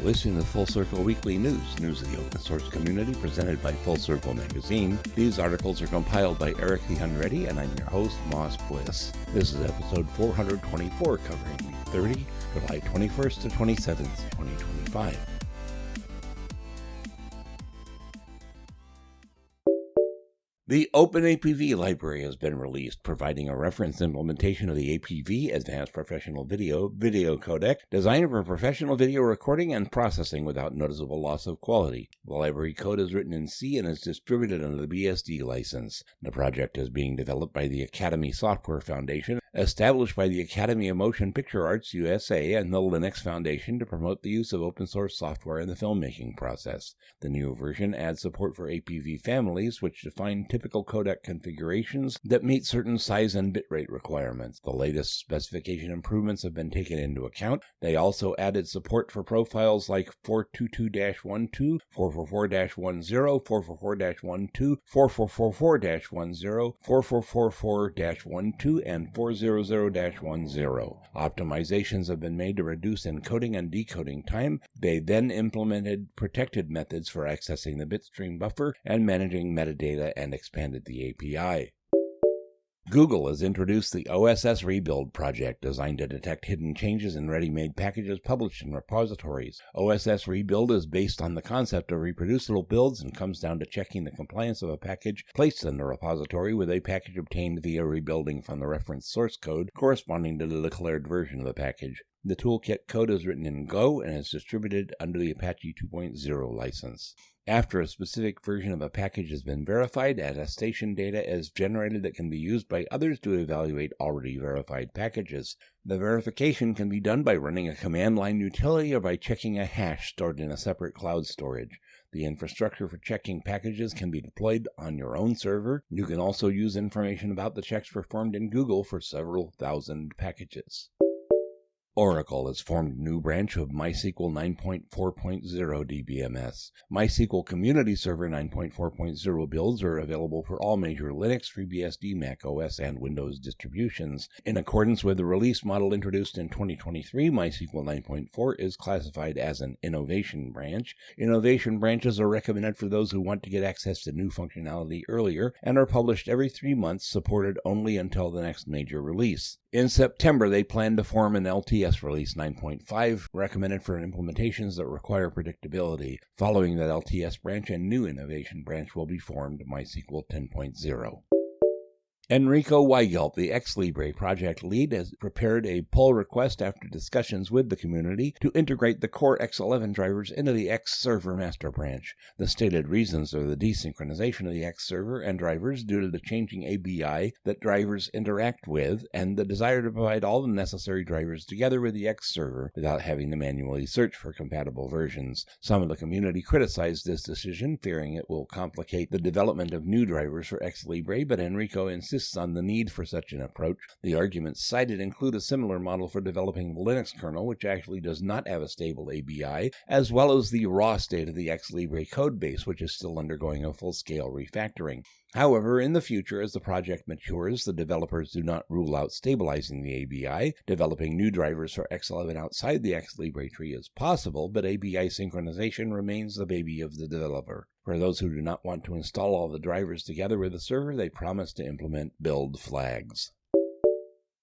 listening to Full Circle Weekly news of the open source community presented by Full Circle Magazine. These articles are compiled by Eric the Unready, and I'm your host, Moss Bliss. This is episode 424, covering week 30, July 21st to 27th, 2025. The OpenAPV library has been released, providing a reference implementation of the APV Advanced Professional Video codec designed for professional video recording and processing without noticeable loss of quality. The library code is written in C and is distributed under the BSD license. The project is being developed by the Academy Software Foundation, established by the Academy of Motion Picture Arts USA and the Linux Foundation to promote the use of open source software in the filmmaking process. The new version adds support for APV families, which define typical codec configurations that meet certain size and bitrate requirements. The latest specification improvements have been taken into account. They also added support for profiles like 422-12, 444-10, 444-12, 4444-10, 4444-12, and 400-10. Optimizations have been made to reduce encoding and decoding time. They then implemented protected methods for accessing the bitstream buffer and managing metadata and expanded the API. Google has introduced the OSS Rebuild project designed to detect hidden changes in ready-made packages published in repositories. OSS Rebuild is based on the concept of reproducible builds and comes down to checking the compliance of a package placed in the repository with a package obtained via rebuilding from the reference source code corresponding to the declared version of the package. The toolkit code is written in Go and is distributed under the Apache 2.0 license. After a specific version of a package has been verified, attestation data is generated that can be used by others to evaluate already verified packages. The verification can be done by running a command line utility or by checking a hash stored in a separate cloud storage. The infrastructure for checking packages can be deployed on your own server. You can also use information about the checks performed in Google for several thousand packages. Oracle has formed a new branch of MySQL 9.4.0 DBMS. MySQL Community Server 9.4.0 builds are available for all major Linux, FreeBSD, Mac OS, and Windows distributions. In accordance with the release model introduced in 2023, MySQL 9.4 is classified as an innovation branch. Innovation branches are recommended for those who want to get access to new functionality earlier and are published every 3 months, supported only until the next major release. In September, they plan to form an LTS Release 9.5, recommended for implementations that require predictability. Following that LTS branch, a new innovation branch will be formed, MySQL 10.0. Enrico Weigelt, the Xlibre project lead, has prepared a pull request after discussions with the community to integrate the core X11 drivers into the X server master branch. The stated reasons are the desynchronization of the X server and drivers due to the changing ABI that drivers interact with, and the desire to provide all the necessary drivers together with the X server without having to manually search for compatible versions. Some of the community criticized this decision, fearing it will complicate the development of new drivers for Xlibre, but Enrico insists on the need for such an approach. The arguments cited include a similar model for developing the Linux kernel, which actually does not have a stable ABI, as well as the raw state of the Xlibre codebase, which is still undergoing a full-scale refactoring. However, in the future, as the project matures, the developers do not rule out stabilizing the ABI. Developing new drivers for X11 outside the Xlibre tree is possible, but ABI synchronization remains the baby of the developer. For those who do not want to install all the drivers together with the server, they promise to implement build flags.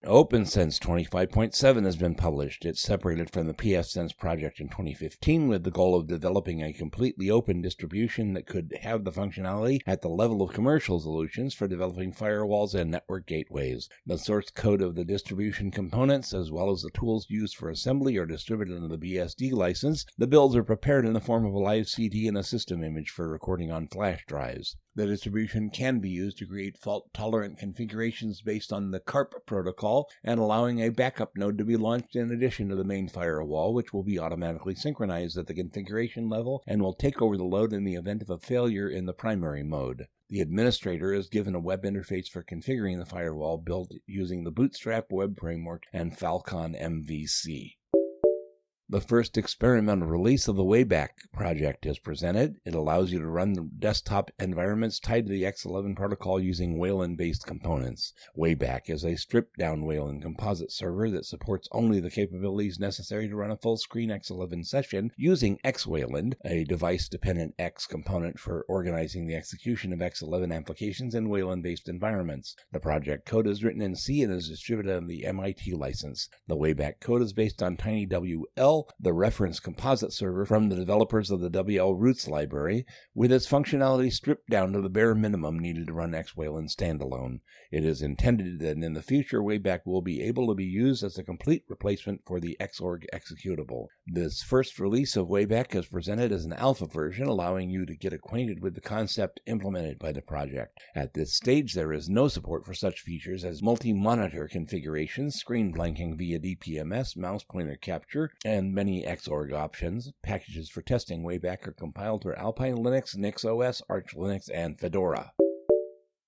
OpenSense 25.7 has been published. It's separated from the pfSense project in 2015 with the goal of developing a completely open distribution that could have the functionality at the level of commercial solutions for developing firewalls and network gateways. The source code of the distribution components, as well as the tools used for assembly, are distributed under the BSD license. The builds are prepared in the form of a live CD and a system image for recording on flash drives. The distribution can be used to create fault-tolerant configurations based on the CARP protocol and allowing a backup node to be launched in addition to the main firewall, which will be automatically synchronized at the configuration level and will take over the load in the event of a failure in the primary mode. The administrator is given a web interface for configuring the firewall built using the Bootstrap web framework and Falcon MVC. The first experimental release of the Wayback project is presented. It allows you to run the desktop environments tied to the X11 protocol using Wayland-based components. Wayback is a stripped-down Wayland composite server that supports only the capabilities necessary to run a full-screen X11 session using XWayland, a device-dependent X component for organizing the execution of X11 applications in Wayland-based environments. The project code is written in C and is distributed on the MIT license. The Wayback code is based on TinyWL, the reference composite server from the developers of the WL-Roots library, with its functionality stripped down to the bare minimum needed to run XWayland standalone. It is intended that in the future, Wayback will be able to be used as a complete replacement for the Xorg executable. This first release of Wayback is presented as an alpha version, allowing you to get acquainted with the concept implemented by the project. At this stage, there is no support for such features as multi-monitor configurations, screen blanking via DPMS, mouse pointer capture, and many Xorg options. Packages for testing Wayback are compiled for Alpine Linux, NixOS, Arch Linux, and Fedora.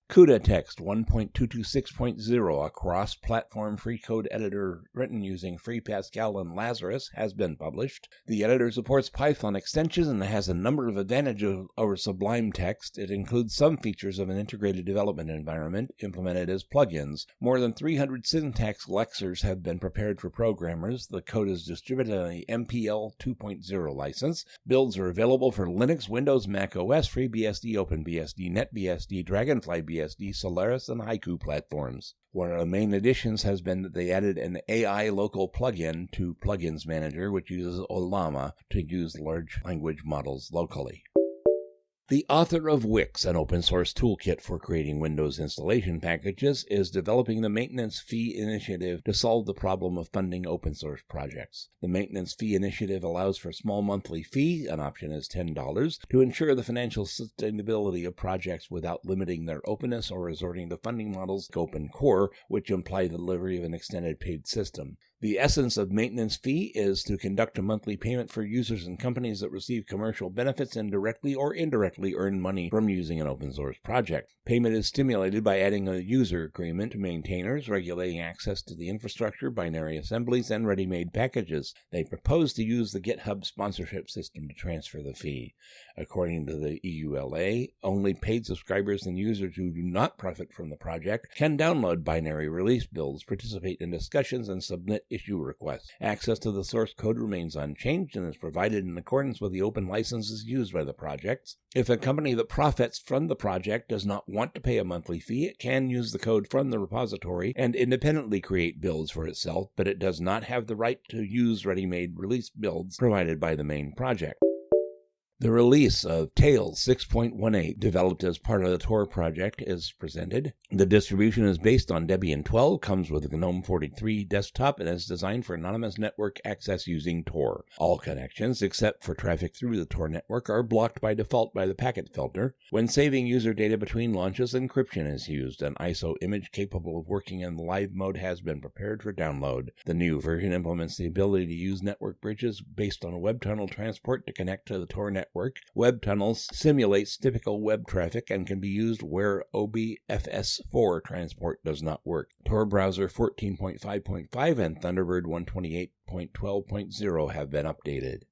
CUDA Text 1.226.0, a cross-platform free code editor written using FreePascal and Lazarus, has been published. The editor supports Python extensions and has a number of advantages over Sublime Text. It includes some features of an integrated development environment implemented as plugins. More than 300 syntax lexers have been prepared for programmers. The code is distributed on the MPL 2.0 license. Builds are available for Linux, Windows, Mac OS, FreeBSD, OpenBSD, NetBSD, Dragonfly BSD, Solaris, and Haiku platforms. One of the main additions has been that they added an AI local plugin to Plugins Manager, which uses Ollama to use large language models locally. The author of Wix, an open-source toolkit for creating Windows installation packages, is developing the Maintenance Fee Initiative to solve the problem of funding open-source projects. The Maintenance Fee Initiative allows for a small monthly fee, an option is $10, to ensure the financial sustainability of projects without limiting their openness or resorting to funding models like Open Core, which imply the delivery of an extended paid system. The essence of maintenance fee is to conduct a monthly payment for users and companies that receive commercial benefits and directly or indirectly earn money from using an open source project. Payment is stimulated by adding a user agreement to maintainers, regulating access to the infrastructure, binary assemblies, and ready-made packages. They propose to use the GitHub sponsorship system to transfer the fee. According to the EULA, only paid subscribers and users who do not profit from the project can download binary release builds, participate in discussions, and submit issue requests. Access to the source code remains unchanged and is provided in accordance with the open licenses used by the projects. If a company that profits from the project does not want to pay a monthly fee, it can use the code from the repository and independently create builds for itself, but it does not have the right to use ready-made release builds provided by the main project. The release of Tails 6.18, developed as part of the Tor project, is presented. The distribution is based on Debian 12, comes with a GNOME 43 desktop, and is designed for anonymous network access using Tor. All connections, except for traffic through the Tor network, are blocked by default by the packet filter. When saving user data between launches, encryption is used. An ISO image capable of working in live mode has been prepared for download. The new version implements the ability to use network bridges based on web tunnel transport to connect to the Tor network. Web tunnels simulates typical web traffic and can be used where OBFS4 transport does not work. Tor Browser 14.5.5 and Thunderbird 128.12.0 have been updated.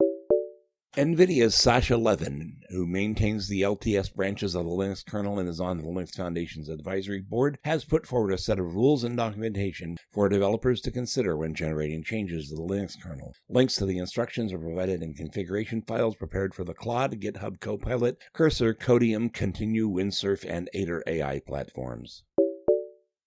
NVIDIA's Sasha Levin, who maintains the LTS branches of the Linux kernel and is on the Linux Foundation's advisory board, has put forward a set of rules and documentation for developers to consider when generating changes to the Linux kernel. Links to the instructions are provided in configuration files prepared for the Claude, GitHub Copilot, Cursor, Codium, Continue, Windsurf, and Aider AI platforms.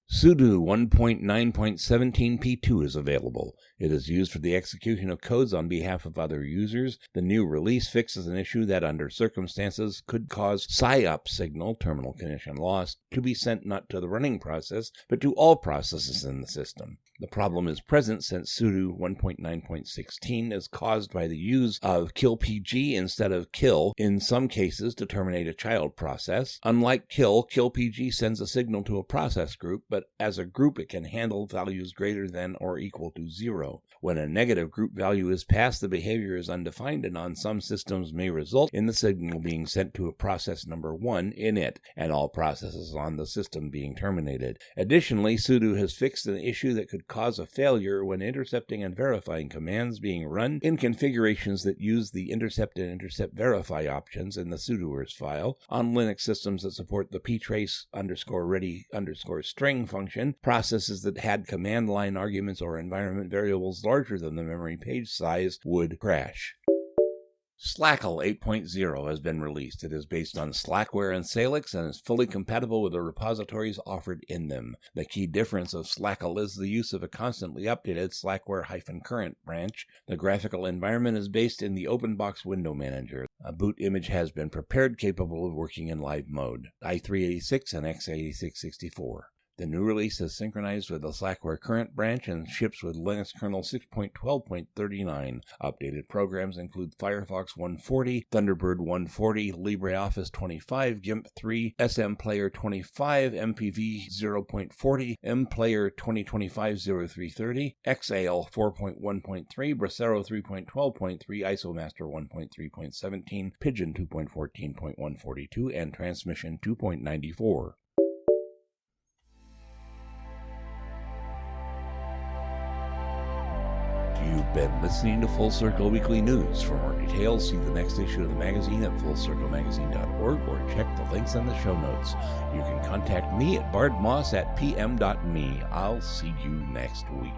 Sudo 1.9.17p2 is available. It is used for the execution of codes on behalf of other users. The new release fixes an issue that under circumstances could cause PSYOP signal, terminal connection lost, to be sent not to the running process, but to all processes in the system. The problem is present since Sudo 1.9.16 is caused by the use of killpg instead of kill, in some cases to terminate a child process. Unlike kill, killpg sends a signal to a process group, but as a group it can handle values greater than or equal to 0. When a negative group value is passed, the behavior is undefined and on some systems may result in the signal being sent to a process number 1 in it, and all processes on the system being terminated. Additionally, Sudo has fixed an issue that could could cause a failure when intercepting and verifying commands being run in configurations that use the intercept and intercept verify options in the sudoers file. On Linux systems that support the ptrace_ready_string function, processes that had command line arguments or environment variables larger than the memory page size would crash. Slackle 8.0 has been released. It is based on Slackware and Salix and is fully compatible with the repositories offered in them. The key difference of Slackle is the use of a constantly updated Slackware-current branch. The graphical environment is based in the OpenBox window manager. A boot image has been prepared capable of working in live mode. i386 and x86-64. The new release is synchronized with the Slackware current branch and ships with Linux kernel 6.12.39. Updated programs include Firefox 140, Thunderbird 140, LibreOffice 25, GIMP 3, SM Player 25, MPV 0.40, MPlayer 2025-0330, XAL 4.1.3, Brasero 3.12.3, ISOmaster 1.3.17, Pigeon 2.14.142, and Transmission 2.94. You've been listening to Full Circle Weekly News. For more details, see the next issue of the magazine at fullcirclemagazine.org or check the links in the show notes. You can contact me at bardmoss@pm.me. I'll see you next week.